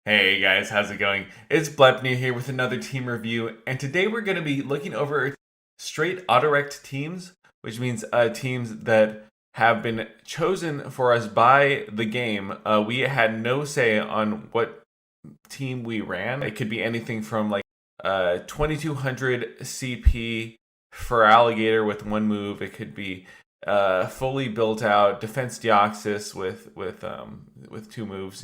Hey guys, how's it going? It's Blepney here with another team review, and today we're going to be looking over straight AUTOREKT teams, which means teams that have been chosen for us by the game. We had no say on what team we ran. It could be anything from like 2200 CP for Alligator with one move. It could be fully built out Defense Deoxys with two moves,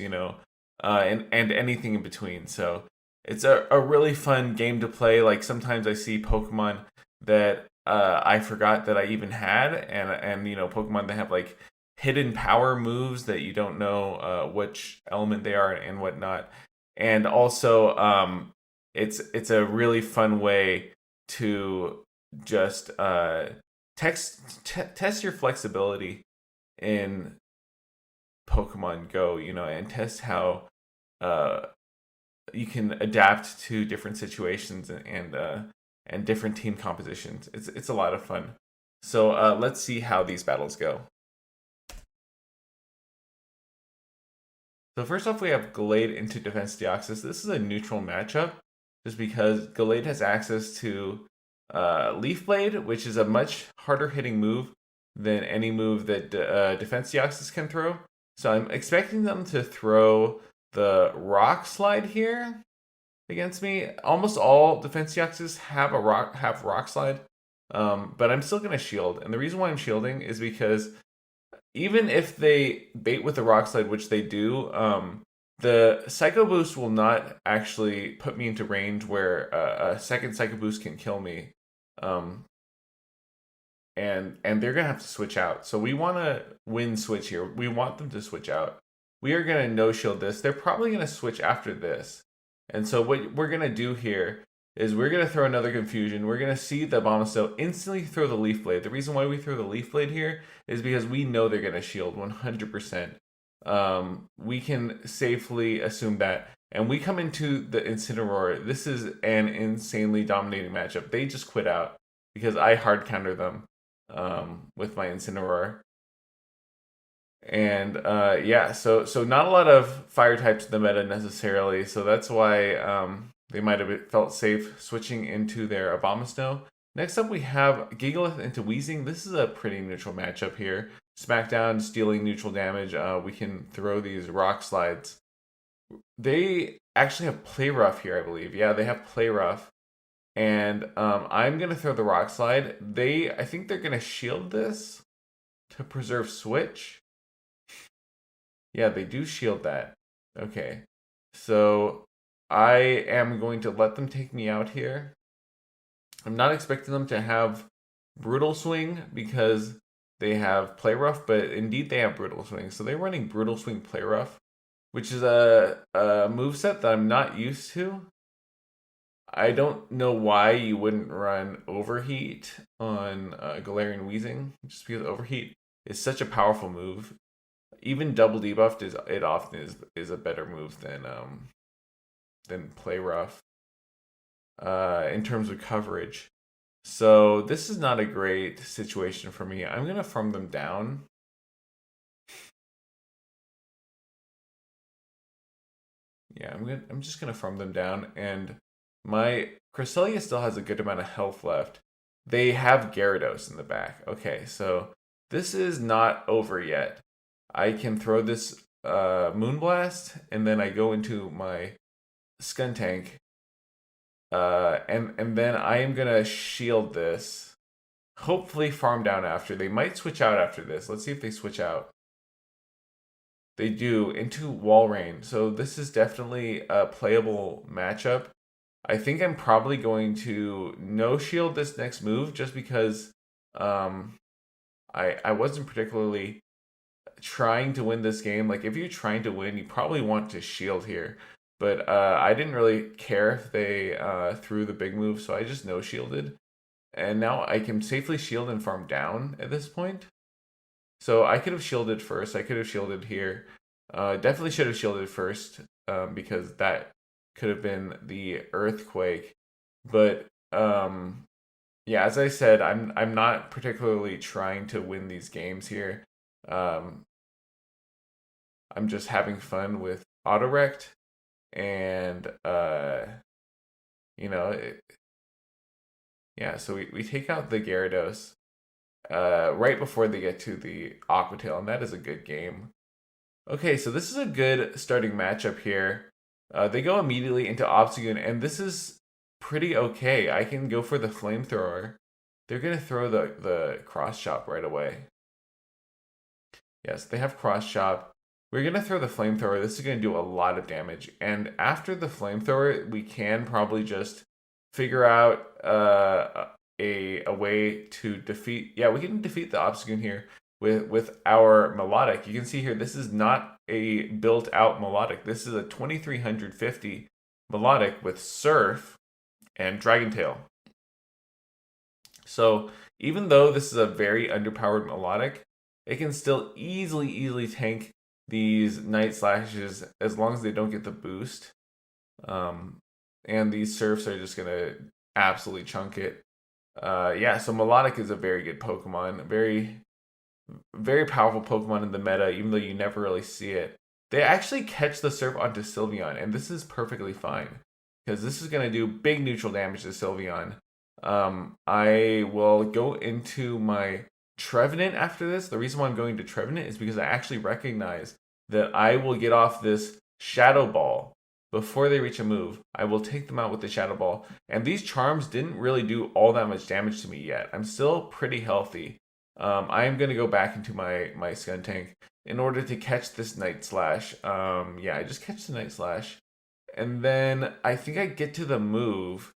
and anything in between. So it's a really fun game to play. Like sometimes I see Pokemon that I forgot that I even had, and Pokemon that have like hidden power moves that you don't know which element they are and whatnot. And also, it's a really fun way to just test your flexibility in Pokemon Go, and test how uh, you can adapt to different situations and different team compositions. It's a lot of fun. So let's see how these battles go. So first off, we have Gallade into Defense Deoxys. This is a neutral matchup, just because Gallade has access to Leaf Blade, which is a much harder hitting move than any move that Defense Deoxys can throw. So I'm expecting them to throw the Rock Slide here against me. Almost all Defense Deoxys have Rock Slide, but I'm still gonna shield. And the reason why I'm shielding is because even if they bait with the Rock Slide, which they do, the Psycho Boost will not actually put me into range where a second Psycho Boost can kill me. And they're gonna have to switch out. So we want to win switch here. We want them to switch out. We are gonna no shield this. They're probably gonna switch after this. And so what we're gonna do here is we're gonna throw another confusion. We're gonna see the Abomasnow instantly throw the Leaf Blade. The reason why we throw the Leaf Blade here is because we know they're gonna shield 100%. We can safely assume that. And we come into the Incineroar. This is an insanely dominating matchup. They just quit out because I hard counter them with my Incineroar. And yeah, so not a lot of fire types in the meta necessarily, so that's why they might have felt safe switching into their Abomasnow. Next up, we have Gigalith into Weezing. This is a pretty neutral matchup here. Smackdown, stealing neutral damage. We can throw these Rock Slides. They actually have Play Rough here, I believe. Yeah, they have Play Rough. And I'm going to throw the Rock Slide. I think they're going to shield this to preserve Switch. Yeah, they do shield that. Okay. So I am going to let them take me out here. I'm not expecting them to have Brutal Swing because they have Play Rough, but indeed they have Brutal Swing. So they're running Brutal Swing Play Rough, which is a moveset that I'm not used to. I don't know why you wouldn't run Overheat on Galarian Weezing, just because Overheat is such a powerful move. Even double debuffed often is a better move than Play Rough in terms of coverage. So this is not a great situation for me. I'm gonna farm them down. Yeah, I'm just gonna farm them down, and my Cresselia still has a good amount of health left. They have Gyarados in the back. Okay, so this is not over yet. I can throw this Moonblast, and then I go into my Skuntank, and then I am gonna shield this. Hopefully, farm down after. They might switch out after this. Let's see if they switch out. They do into Walrein. So this is definitely a playable matchup. I think I'm probably going to no shield this next move just because I wasn't particularly trying to win this game. Like if you're trying to win, you probably want to shield here. But I didn't really care if they threw the big move, so I just no shielded. And now I can safely shield and farm down at this point. So I could have shielded first. I could have shielded here. Definitely should have shielded first because that could have been the earthquake. But yeah, as I said, I'm not particularly trying to win these games here. I'm just having fun with AUTOREKT, And, you know, yeah, so we take out the Gyarados right before they get to the Aqua Tail, and that is a good game. Okay, so this is a good starting matchup here. They go immediately into Obstagoon, and this is pretty okay. I can go for the Flamethrower. They're going to throw the Cross Chop right away. Yes, they have Cross Chop. We're going to throw the Flamethrower. This is going to do a lot of damage. And after the Flamethrower, we can probably just figure out a way to defeat... Yeah, we can defeat the Obstagoon here with our Melodic. You can see here, this is not a built-out Melodic. This is a 2350 Melodic with Surf and Dragon Tail. So even though this is a very underpowered Melodic, it can still easily tank these Night Slashes as long as they don't get the boost. And these Surfs are just going to absolutely chunk it. Yeah, so Melodic is a very good Pokemon. Very powerful Pokemon in the meta, even though you never really see it. They actually catch the Surf onto Sylveon, and this is perfectly fine. Because this is going to do big neutral damage to Sylveon. I will go into my Trevenant after this. The reason why I'm going to Trevenant is because I actually recognize that I will get off this Shadow Ball before they reach a move. I will take them out with the Shadow Ball. And these Charms didn't really do all that much damage to me yet. I'm still pretty healthy. I am going to go back into my Skuntank in order to catch this Night Slash. Yeah, I just catch the Night Slash. And then I think I get to the move.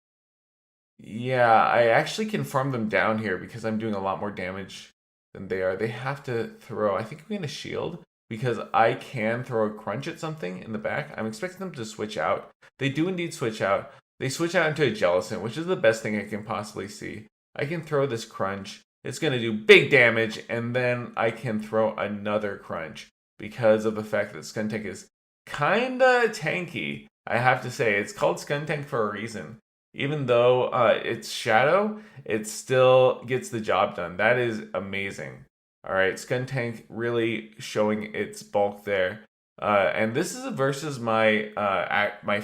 Yeah, I actually can farm them down here because I'm doing a lot more damage than they are. They have to throw. I think I'm going to shield because I can throw a Crunch at something in the back. I'm expecting them to switch out. They do indeed switch out. They switch out into a Jellicent, which is the best thing I can possibly see. I can throw this Crunch. It's going to do big damage, and then I can throw another Crunch because of the fact that Skuntank is kinda tanky. I have to say, it's called Skuntank for a reason. Even though it's Shadow, it still gets the job done. That is amazing. All right, Skuntank really showing its bulk there. And this is versus my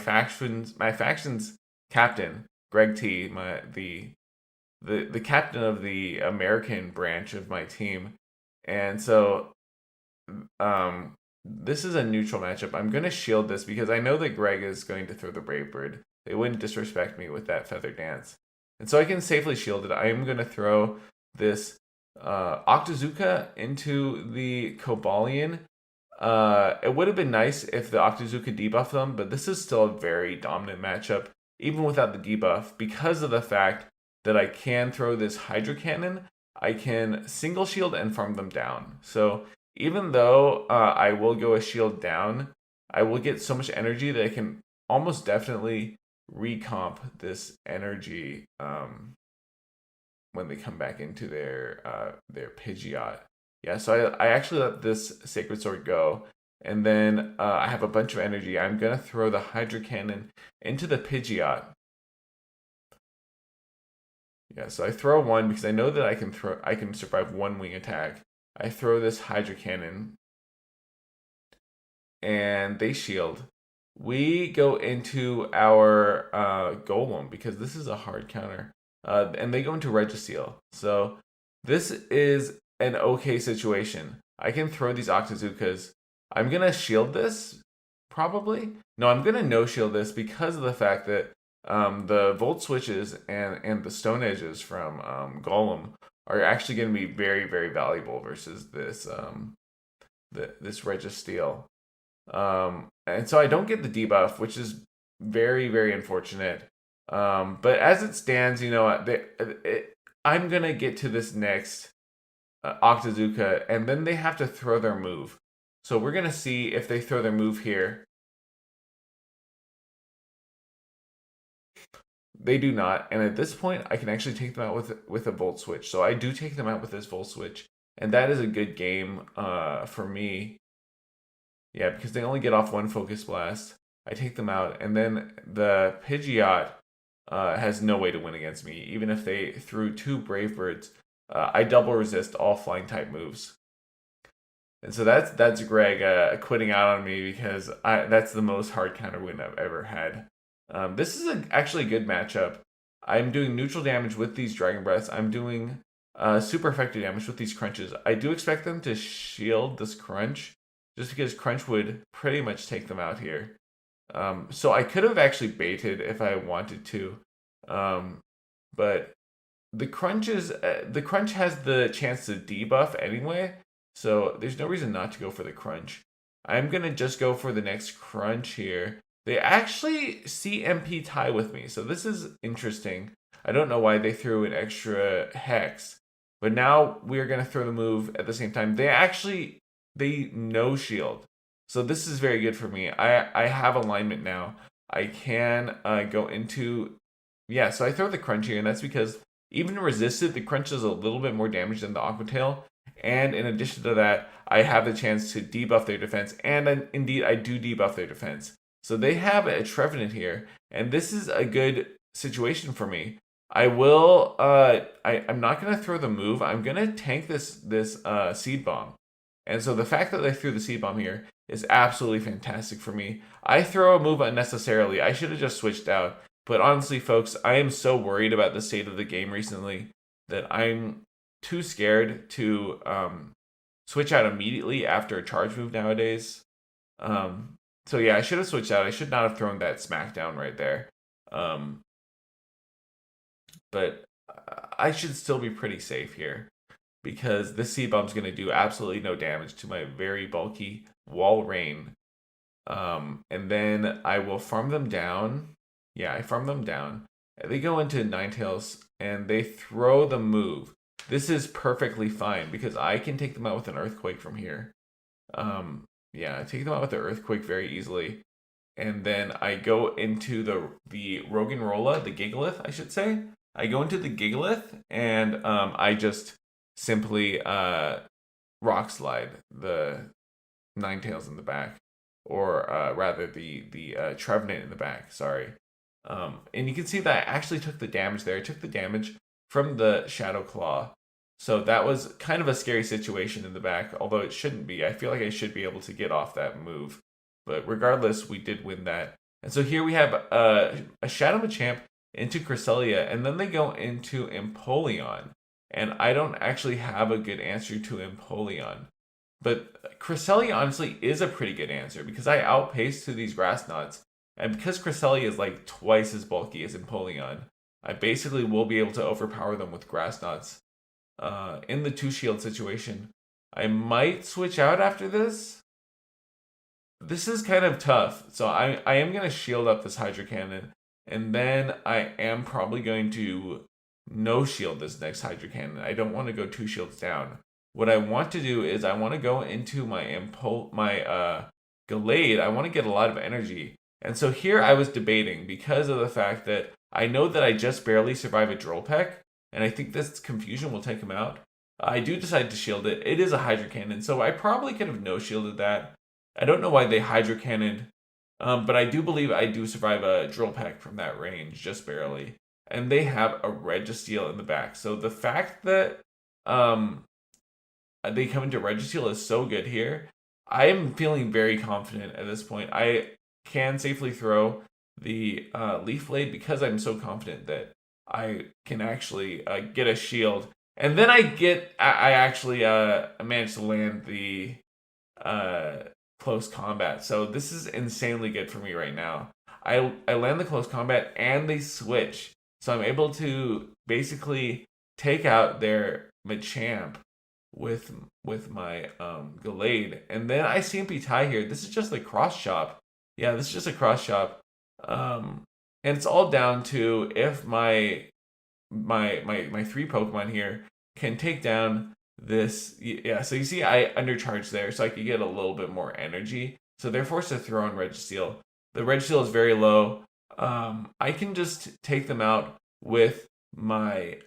faction's captain, Greg T, the captain of the American branch of my team. And so this is a neutral matchup. I'm going to shield this because I know that Greg is going to throw the Brave Bird. They wouldn't disrespect me with that Feather Dance. And so I can safely shield it. I am going to throw this Octazooka into the Cobalion. It would have been nice if the Octazooka debuffed them, but this is still a very dominant matchup, even without the debuff, because of the fact that I can throw this Hydro Cannon. I can single shield and farm them down. So even though I will go a shield down, I will get so much energy that I can almost definitely recomp this energy when they come back into their Pidgeot. Yeah, so I actually let this Sacred Sword go, and then I have a bunch of energy. I'm gonna throw the Hydro Cannon into the Pidgeot. Yeah, so I throw one because I know that I can survive one wing attack. I throw this Hydro Cannon, and they shield. We go into our Golem because this is a hard counter. And they go into Registeel. So this is an okay situation. I can throw these Octazookas. I'm going to shield this, probably. No, I'm going to no-shield this because of the fact that the Volt Switches and the Stone Edges from Golem are actually going to be very, very valuable versus this this Registeel. And so I don't get the debuff, which is very, very unfortunate. But as it stands, you know, I'm going to get to this next Octazooka, and then they have to throw their move. So we're going to see if they throw their move here. They do not, and at this point, I can actually take them out with a Volt Switch. So I do take them out with this Volt Switch, and that is a good game for me. Yeah, because they only get off one Focus Blast. I take them out, and then the Pidgeot has no way to win against me. Even if they threw two Brave Birds, I double resist all Flying type moves. And so that's Greg quitting out on me because that's the most hard counter win I've ever had. This is actually a good matchup. I'm doing neutral damage with these Dragon Breaths. I'm doing super effective damage with these crunches. I do expect them to shield this crunch, just because crunch would pretty much take them out here. So I could have actually baited if I wanted to, but the crunch has the chance to debuff anyway, so there's no reason not to go for the crunch. I'm gonna just go for the next crunch here. They actually CMP tie with me, so this is interesting. I don't know why they threw an extra hex, but now we're gonna throw the move at the same time. They no shield, so this is very good for me. I have alignment now. I can go into so I throw the crunch here, and that's because even resisted, the crunch does a little bit more damage than the Aqua Tail. And in addition to that, I have the chance to debuff their defense, and indeed I do debuff their defense. So they have a Trevenant here, and this is a good situation for me. I'm not gonna throw the move. I'm gonna tank this seed bomb. And so the fact that they threw the seed bomb here is absolutely fantastic for me. I throw a move unnecessarily. I should have just switched out. But honestly, folks, I am so worried about the state of the game recently that I'm too scared to switch out immediately after a charge move nowadays. So yeah, I should have switched out. I should not have thrown that smackdown right there. But I should still be pretty safe here because this seed bomb's going to do absolutely no damage to my very bulky wall rain. And then I will farm them down. Yeah, I farm them down. They go into Ninetales and they throw the move. This is perfectly fine because I can take them out with an Earthquake from here. I take them out with the Earthquake very easily. And then I go into the Roggenrola, the Gigalith, I should say. I go into the Gigalith and I just simply Rock Slide the Ninetales in the back. Or rather the Trevenant in the back, sorry. And you can see that I actually took the damage there. I took the damage from the Shadow Claw. So that was kind of a scary situation in the back, although it shouldn't be. I feel like I should be able to get off that move. But regardless, we did win that. And so here we have a Shadow Machamp into Cresselia, and then they go into Empoleon. And I don't actually have a good answer to Empoleon. But Cresselia honestly is a pretty good answer because I outpaced to these Grass Knots. And because Cresselia is like twice as bulky as Empoleon, I basically will be able to overpower them with Grass Knots. In the 2-shield situation, I might switch out after this. This is kind of tough. So I am going to shield up this Hydro Cannon. And then I am probably going to no shield this next Hydro Cannon. I don't want to go 2 shields down. What I want to do is I want to go into my Gallade. I want to get a lot of energy. And so here I was debating because of the fact that I know that I just barely survive a Drill Peck, and I think this confusion will take him out. I do decide to shield it. It is a Hydro Cannon, so I probably could have no-shielded that. I don't know why they Hydro Cannoned, but I do believe I do survive a Drill Peck from that range, just barely. And they have a Registeel in the back. So the fact that they come into Registeel is so good here. I am feeling very confident at this point. I can safely throw the Leaf Blade because I'm so confident that I can actually get a shield. And then I actually managed to land the close combat. So this is insanely good for me right now. I land the close combat and they switch. So I'm able to basically take out their Machamp with my Gallade. And then I CMP tie here. This is just a cross chop. Yeah, this is just a cross chop. And it's all down to if my 3 Pokemon here can take down this. Yeah, so you see I undercharged there, so I could get a little bit more energy. So they're forced to throw in Registeel. The Registeel is very low. I can just take them out with my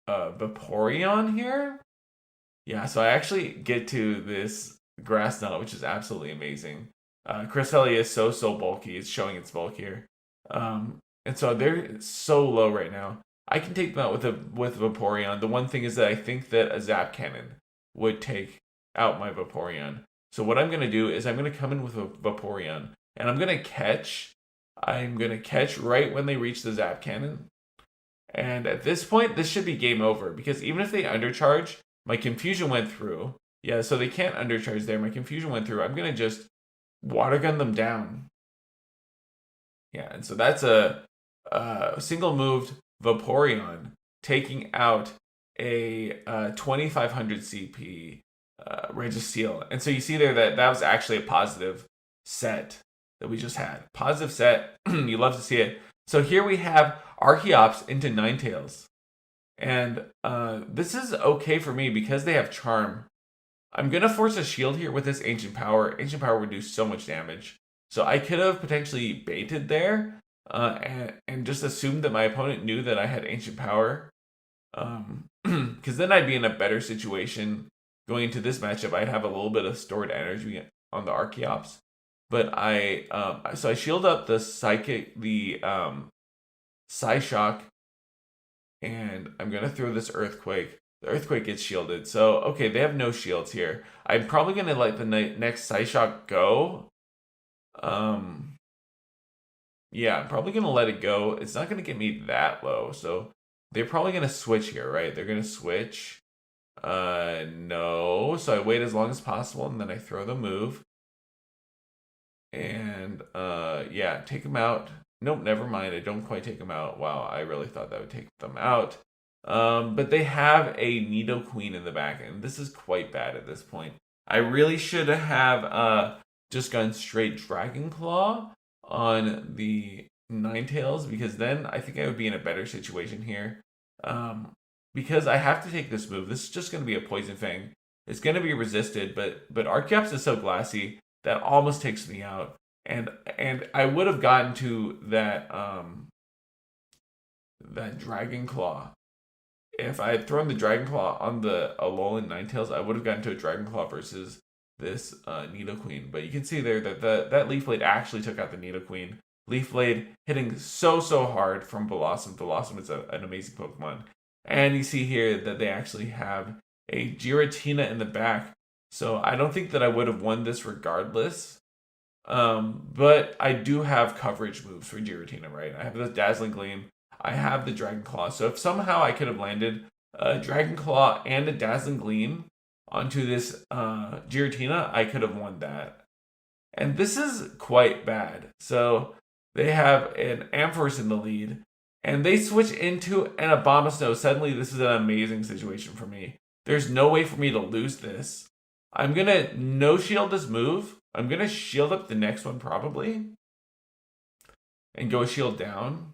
Vaporeon here. Yeah, so I actually get to this Grass Knot, which is absolutely amazing. Cresselia is so bulky. It's showing its bulk here. And so they're so low right now. I can take them out with Vaporeon. The one thing is that I think that a Zap Cannon would take out my Vaporeon. So what I'm going to do is I'm going to come in with a Vaporeon, and I'm going to catch. I'm going to catch right when they reach the Zap Cannon. And at this point, this should be game over, because even if they undercharge, my Confusion went through. Yeah, so they can't undercharge there. My Confusion went through. I'm going to just Water Gun them down. Yeah, and so that's a single moved Vaporeon taking out a 2500 CP Registeel. And so you see there that that was actually a positive set that we just had. Positive set. You love to see it. So here we have Archeops into Ninetales. And this is okay for me because they have Charm. I'm going to force a shield here with this Ancient Power. Ancient Power would do so much damage. So I could have potentially baited there and just assumed that my opponent knew that I had Ancient Power. Because then I'd be in a better situation going into this matchup. I'd have a little bit of stored energy on the Archeops. But so I shield up the Psychic, the Psyshock, and I'm going to throw this Earthquake. The Earthquake gets shielded. So, okay, they have no shields here. I'm probably going to let the next Psyshock go. Yeah, I'm probably going to let it go. It's not going to get me that low. So, they're probably going to switch here, right? They're going to switch. No. So, I wait as long as possible, and then I throw the move. And, yeah, take them out. Nope, never mind. I don't quite take them out. Wow, I really thought that would take them out. But they have a Nidoqueen in the back, and this is quite bad at this point. I really should have just gone straight Dragon Claw on the Ninetales, because then I think I would be in a better situation here. Because I have to take this move. This is just going to be a Poison Fang. It's going to be resisted, but Archeops is so glassy that almost takes me out. And I would have gotten to that Dragon Claw. If I had thrown the Dragon Claw on the Alolan Ninetales, I would have gotten to a Dragon Claw versus this Nidoqueen. But you can see there that that Leaf Blade actually took out the Nidoqueen. Leaf Blade hitting so hard from Blossom. Blossom is an amazing Pokemon. And you see here that they actually have a Giratina in the back. So I don't think that I would have won this regardless. But I do have coverage moves for Giratina, right? I have the Dazzling Gleam. I have the Dragon Claw. So if somehow I could have landed a Dragon Claw and a Dazzling Gleam onto this Giratina, I could have won that. And this is quite bad. So they have an Ampharos in the lead, and they switch into an Abomasnow. Suddenly, this is an amazing situation for me. There's no way for me to lose this. I'm going to no-shield this move. I'm going to shield up the next one probably and go shield down.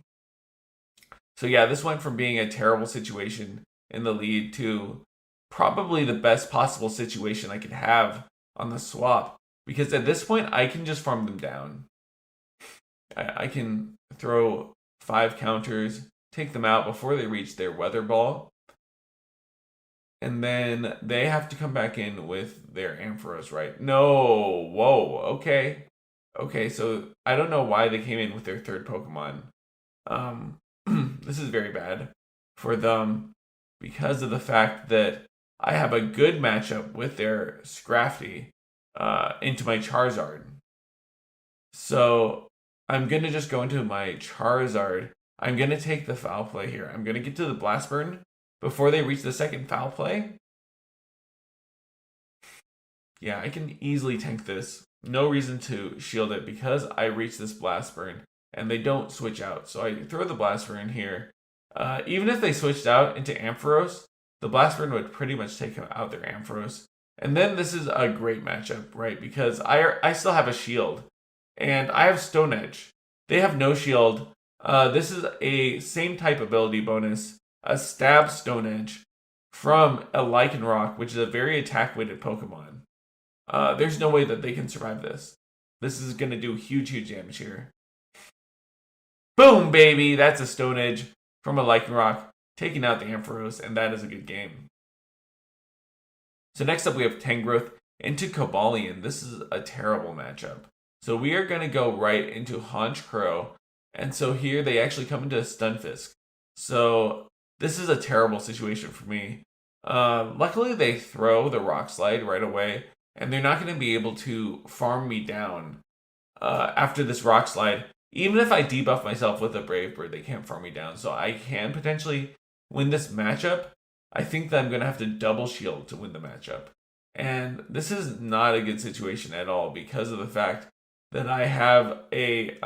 So yeah, this went from being a terrible situation in the lead to probably the best possible situation I could have on the swap. Because at this point, I can just farm them down. I can throw 5 counters, take them out before they reach their Weather Ball. And then they have to come back in with their Ampharos, right? No, whoa, okay. Okay, so I don't know why they came in with their third Pokemon. This is very bad for them because of the fact that I have a good matchup with their Scrafty into my Charizard. So I'm going to just go into my Charizard. I'm going to take the Foul Play here. I'm going to get to the Blast Burn before they reach the second Foul Play. Yeah, I can easily tank this. No reason to shield it because I reach this Blast Burn and they don't switch out. So I throw the Blast Burn here. Even if they switched out into Ampharos, the Blast Burn would pretty much take out their Ampharos. And then this is a great matchup, right? Because I still have a shield and I have Stone Edge. They have no shield. This is a same type ability bonus, a Stab Stone Edge from a Lycanroc, which is a very attack-weighted Pokemon. There's no way that they can survive this. This is going to do huge damage here. Boom, baby! That's a Stone Edge from a Lycanroc, taking out the Ampharos, and that is a good game. So next up we have Tangrowth into Cobalion. This is a terrible matchup. So we are going to go right into Honchkrow, and so here they actually come into Stunfisk. So this is a terrible situation for me. Luckily, they throw the Rock Slide right away, and they're not going to be able to farm me down after this Rock Slide. Even if I debuff myself with a Brave Bird, they can't farm me down. So I can potentially win this matchup. I think that I'm going to have to double shield to win the matchup. And this is not a good situation at all because of the fact that I have a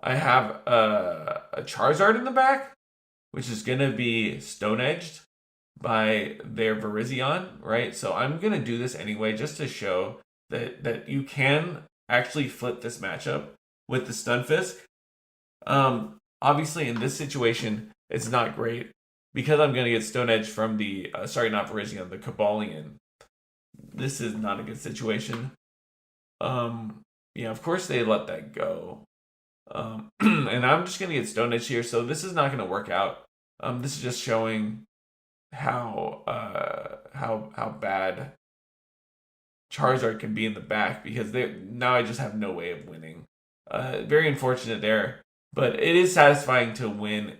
Charizard in the back, which is going to be Stone Edged by their Virizion, right? So I'm going to do this anyway just to show that you can actually flip this matchup with the Stunfisk. Obviously, in this situation, it's not great because I'm going to get Stone Edge from the, not Virizion, the Kabalion. This is not a good situation. Of course they let that go. And I'm just going to get Stone Edge here, so this is not going to work out. This is just showing how bad Charizard can be in the back because now I just have no way of winning. Very unfortunate there, but it is satisfying to win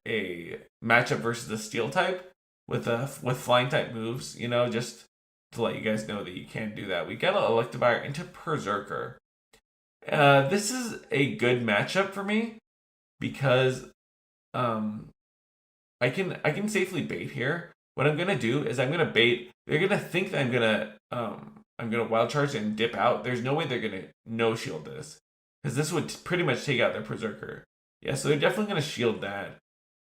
a matchup versus the Steel type with flying type moves. Just to let you guys know that you can do that. We got an Electivire into Berserker. This is a good matchup for me because I can safely bait here. What I'm gonna do is I'm gonna bait. They're gonna think that I'm gonna Wild Charge and dip out. There's no way they're gonna no shield this because this would pretty much take out their Berserker. Yeah, so they're definitely gonna shield that,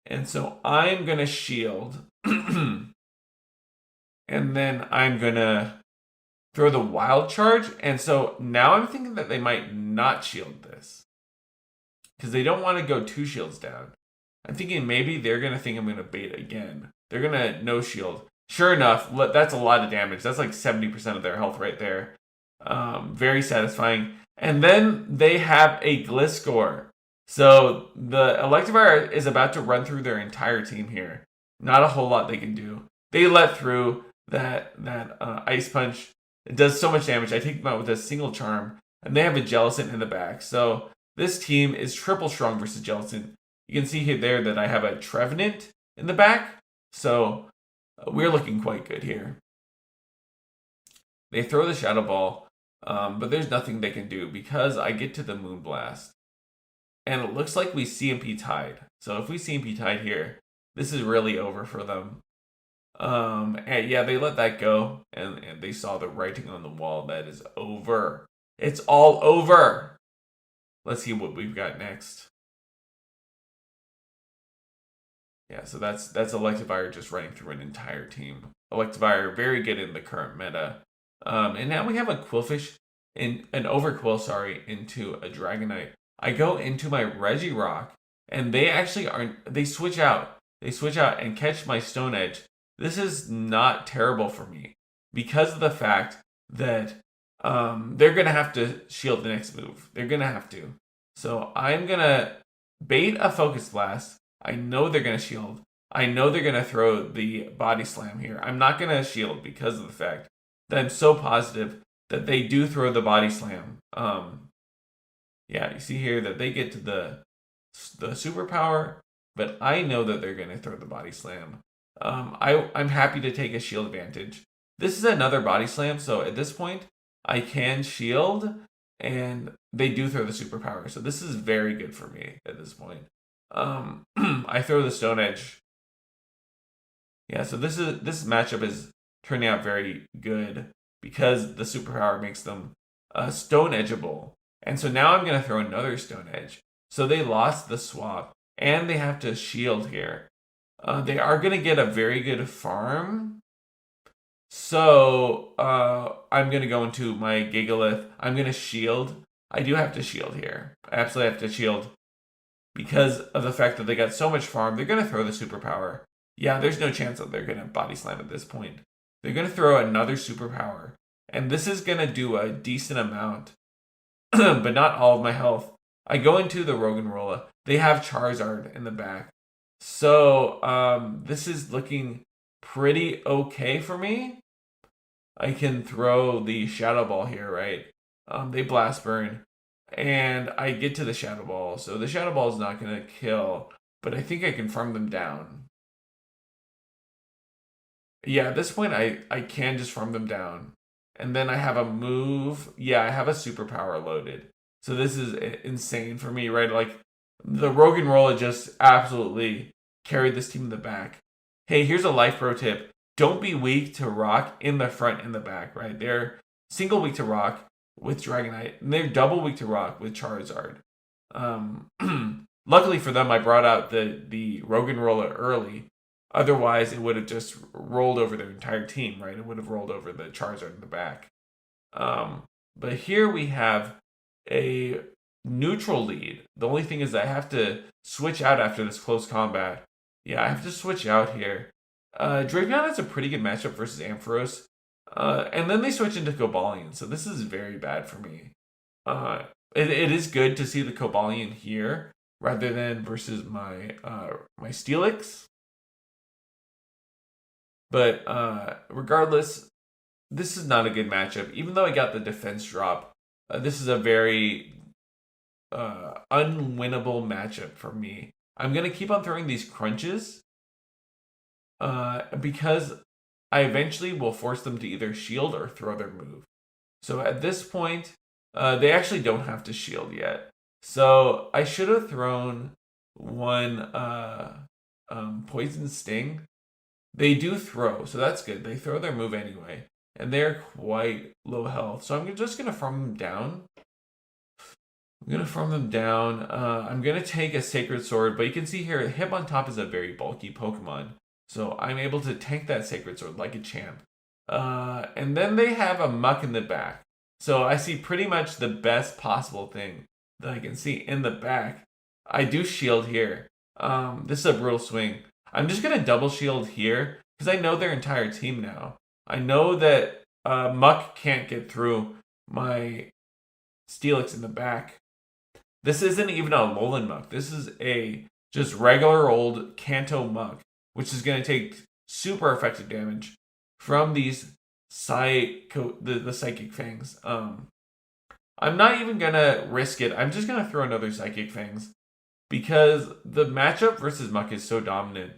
and so I'm gonna shield, and then I'm gonna throw the Wild Charge. And so now I'm thinking that they might not shield this because they don't want to go 2 shields down. I'm thinking maybe they're going to think I'm going to bait again. They're going to no shield. Sure enough, that's a lot of damage. That's like 70% of their health right there. Very satisfying. And then they have a Gliscor. So the Electivire is about to run through their entire team here. Not a whole lot they can do. They let through that Ice Punch. It does so much damage. I take them out with a single charm. And they have a Jellicent in the back. So this team is triple strong versus Jellicent. You can see here there that I have a Trevenant in the back. So we're looking quite good here. They throw the Shadow Ball, but there's nothing they can do because I get to the Moonblast. And it looks like we CMP tied. So if we CMP tied here, this is really over for them. And yeah, they let that go, and they saw the writing on the wall. That is over. It's all over. Let's see what we've got next. Yeah, so that's Electivire just running through an entire team. Electivire very good in the current meta. And now we have a Qwilfish an Overqwil, into a Dragonite. I go into my Regirock, and they actually they switch out. They switch out and catch my Stone Edge. This is not terrible for me because of the fact that they're going to have to shield the next move. They're going to have to. So I'm going to bait a Focus Blast. I know they're going to shield. I know they're going to throw the Body Slam here. I'm not going to shield because of the fact that I'm so positive that they do throw the Body Slam. Yeah, you see here that they get to the Superpower, but I know that they're going to throw the Body Slam. I'm happy to take a shield advantage. This is another Body Slam, so at this point, I can shield, and they do throw the Superpower. So this is very good for me at this point. I throw the Stone Edge. Yeah, so this matchup is turning out very good because the Superpower makes them Stone Edgeable. And so now I'm going to throw another Stone Edge. So they lost the swap, and they have to shield here. They are going to get a very good farm. So I'm going to go into my Gigalith. I'm going to shield. I do have to shield here. I absolutely have to shield because of the fact that they got so much farm. They're going to throw the Superpower. Yeah, there's no chance that they're going to Body Slam at this point. They're going to throw another Superpower. And this is going to do a decent amount, but not all of my health. I go into the Roggenrola. They have Charizard in the back. So this is looking pretty okay for me. I can throw the Shadow Ball here, right? They Blast Burn. And I get to the Shadow Ball. So the Shadow Ball is not going to kill, but I think I can farm them down. Yeah, at this point, I can just farm them down. And then I have a move. Yeah, I have a superpower loaded. So this is insane for me, right? Like, the Rogue and Roll just absolutely carried this team in the back. Hey, here's a life pro tip. Don't be weak to rock in the front and the back, right? They're single weak to rock with Dragonite, and they're double weak to rock with Charizard. Um, Luckily for them, I brought out the Rogue and Roller early. Otherwise, it would have just rolled over their entire team, right? It would have rolled over the Charizard in the back. But here we have a neutral lead. The only thing is I have to switch out after this close combat. Yeah, I have to switch out here. Drapion has a pretty good matchup versus Ampharos. And then they switch into Cobalion, so this is very bad for me. It is good to see the Cobalion here rather than versus my Steelix. But regardless, this is not a good matchup. Even though I got the defense drop, this is a very unwinnable matchup for me. I'm going to keep on throwing these crunches because I eventually will force them to either shield or throw their move. So at this point, they actually don't have to shield yet. So I should have thrown one Poison Sting. They do throw, so that's good. They throw their move anyway, and they're quite low health. So I'm just going to farm them down. I'm going to take a Sacred Sword, but you can see here, Hitmontop is a very bulky Pokemon. So I'm able to tank that Sacred Sword like a champ. And then they have a Muck in the back. So I see pretty much the best possible thing that I can see in the back. I do shield here. This is a brutal swing. I'm just going to double shield here because I know their entire team now. I know that Muck can't get through my Steelix in the back. This isn't even a Alolan Muck. This is a just regular old Kanto Muck, which is going to take super effective damage from these the Psychic Fangs. I'm not even going to risk it. I'm just going to throw another Psychic Fangs because the matchup versus Muck is so dominant.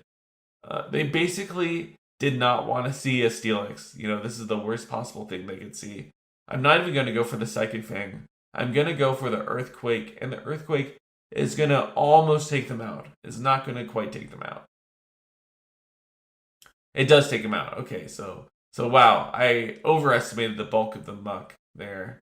They basically did not want to see a Steelix. You know, this is the worst possible thing they could see. I'm not even going to go for the Psychic Fang. I'm going to go for the Earthquake, and the Earthquake is going to almost take them out. It's not going to quite take them out. It does take them out. Okay, so wow, I overestimated the bulk of the Muck there.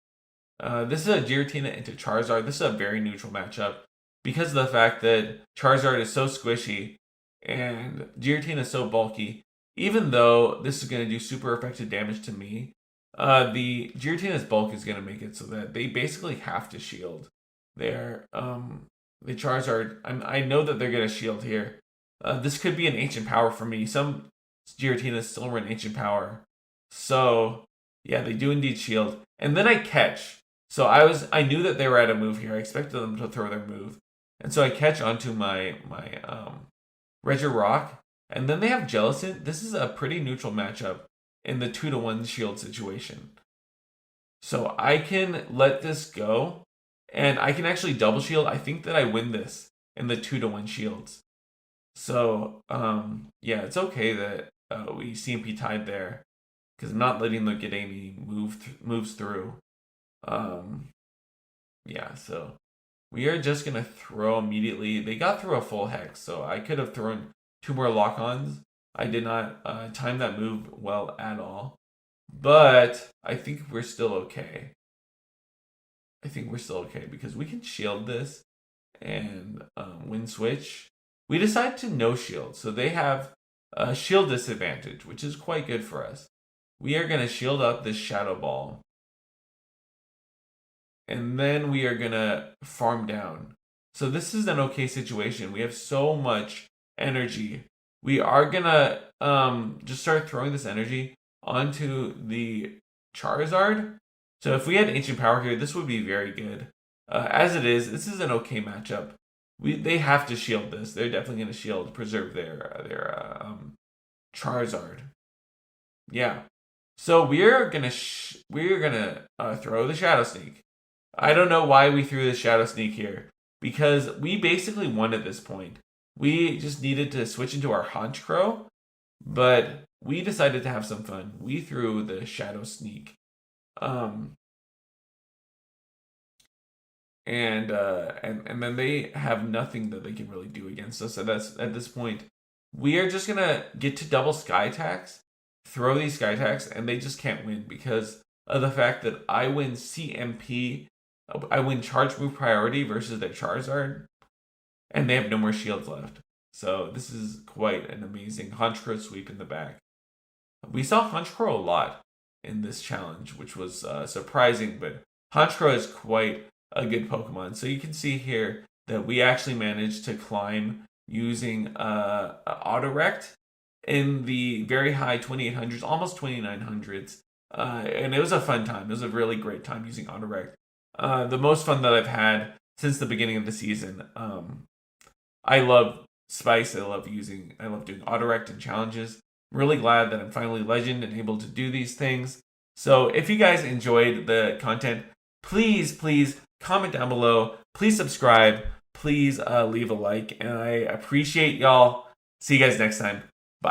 This is a Giratina into Charizard. This is a very neutral matchup because of the fact that Charizard is so squishy and Giratina is so bulky. Even though this is going to do super effective damage to me, the Giratina's bulk is going to make it so that they basically have to shield. The Charizard, I know that they're going to shield here. This could be an Ancient Power for me. Some Giratinas still run Ancient Power. So, yeah, they do indeed shield. And then I catch. So I knew that they were at a move here. I expected them to throw their move. And so I catch onto my Regirock. And then they have Jellicent. This is a pretty neutral matchup in the 2-to-1 shield situation. So I can let this go. And I can actually double shield. I think that I win this in the 2-to-1 shields. So, yeah, it's okay that we CMP tied there. Because I'm not letting them get any moves through. Yeah, so we are just going to throw immediately. They got through a full Hex, so I could have thrown 2 more lock-ons. I did not time that move well at all. But I think we're still okay. Because we can shield this and win switch. We decide to no shield, so they have a shield disadvantage, which is quite good for us. We are going to shield up this Shadow Ball. And then we are going to farm down. So this is an okay situation. We have so much energy. We are going to just start throwing this energy onto the Charizard. So if we had Ancient Power here, this would be very good. As it is, this is an okay matchup. They have to shield this. They're definitely going to shield, preserve their Charizard. Yeah. So we're gonna throw the Shadow Sneak. I don't know why we threw the Shadow Sneak here because we basically won at this point. We just needed to switch into our Honchkrow, But we decided to have some fun. We threw the Shadow Sneak. Um, and then they have nothing that they can really do against us at this point. We are just gonna get to double sky attacks, throw these sky attacks, and they just can't win because of the fact that I win CMP, I win charge move priority versus their Charizard, and they have no more shields left. So this is quite an amazing Honchkrow sweep in the back. We saw Honchkrow a lot in this challenge, which was surprising, but Honchkrow is quite a good Pokemon. So you can see here that we actually managed to climb using AUTOREKT in the very high 2800s, almost 2900s. And it was a fun time. It was a really great time using AUTOREKT. The most fun that I've had since the beginning of the season. I love Spice. I love doing AUTOREKT and challenges. I'm really glad that I'm finally legend and able to do these things. So if you guys enjoyed the content, please comment down below. Please subscribe. Please leave a like. And I appreciate y'all. See you guys next time.